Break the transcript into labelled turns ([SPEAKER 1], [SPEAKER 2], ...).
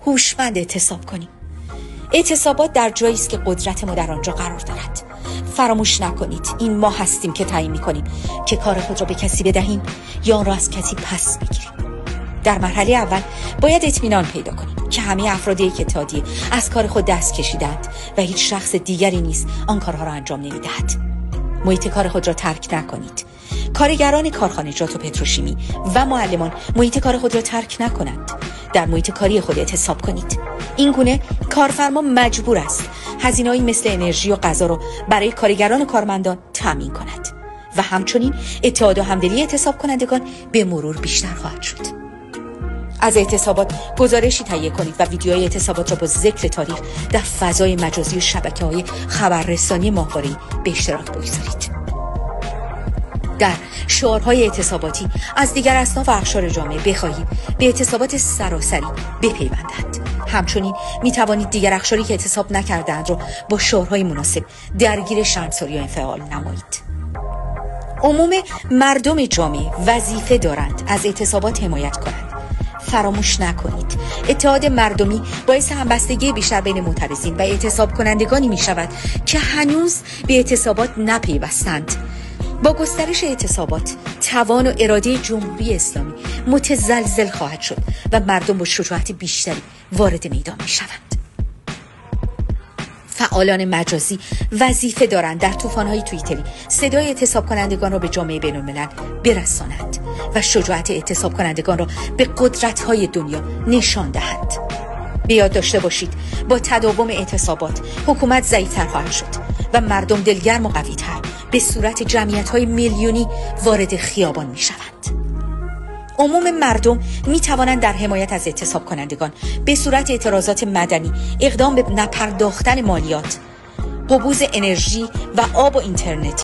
[SPEAKER 1] هوشمند اعتصاب کنیم. اعتصابات در جایی است که قدرت ما در آنجا قرار دارد. فراموش نکنید این ما هستیم که تعیین می‌کنیم که کار خود را به کسی بدهیم یا آن را از کسی پس بگیریم. در مرحله اول باید اطمینان پیدا کنیم که همه افراد یک اتحادیه از کار خود دست کشیدند و هیچ شخص دیگری نیز آن کارها را انجام نمی‌دهد. محیط کار خود را ترک نکنید. کارگران کارخانجات و پتروشیمی و معلمان محیط کار خود را ترک نکنند. در محیط کاری خود اعتصاب کنید. این گونه کارفرما مجبور است هزینه‌ای مثل انرژی و غذا را برای کارگران و کارمندان تامین کند و همچنین اتحاد و همدلی اعتصاب کنندگان به مرور بیشتر خواهد شد. از اعتصابات گزارشی تهیه کنید و ویدیوهای اعتصابات را با ذکر تاریخ در فضای مجازی و شبکه‌های خبررسانی ماهواره‌ای به اشتراک بگذارید. در شعارهای اعتصاباتی از دیگر اصناف و اقشار جامعه بخواهید به اعتصابات سراسری بپیوندند. همچنین می توانید دیگر اقشاری که اعتصاب نکردند را با شعارهای مناسب درگیر شرمساری یا انفعال نمایید. عموم مردم جامعه وظیفه دارند از اعتصابات حمایت کنند. فراموش نکنید اتحاد مردمی باعث همبستگی بیشتر بین معترضین و اعتصاب کنندگانی می شود که هنوز به اعتصابات نپیوستند. با گسترش اعتصابات توان و اراده جمهوری اسلامی متزلزل خواهد شد و مردم با شجاعت بیشتری وارد میدان می شوند. فعالان مجازی وظیفه دارند در طوفان‌های توییتری صدای اعتصاب کنندگان را به جامعه بین‌الملل برسانند و شجاعت اعتصاب کنندگان را به قدرت‌های دنیا نشان دهند. بیاد داشته باشید با تداوم اعتصابات حکومت ضعیف‌تر خواهد شد و مردم دلگرم و قوی‌تر به صورت جمعیت‌های میلیونی وارد خیابان می‌شوند. عموم مردم می توانند در حمایت از اعتصاب کنندگان به صورت اعتراضات مدنی اقدام به نپرداختن مالیات، قبوض انرژی و آب و اینترنت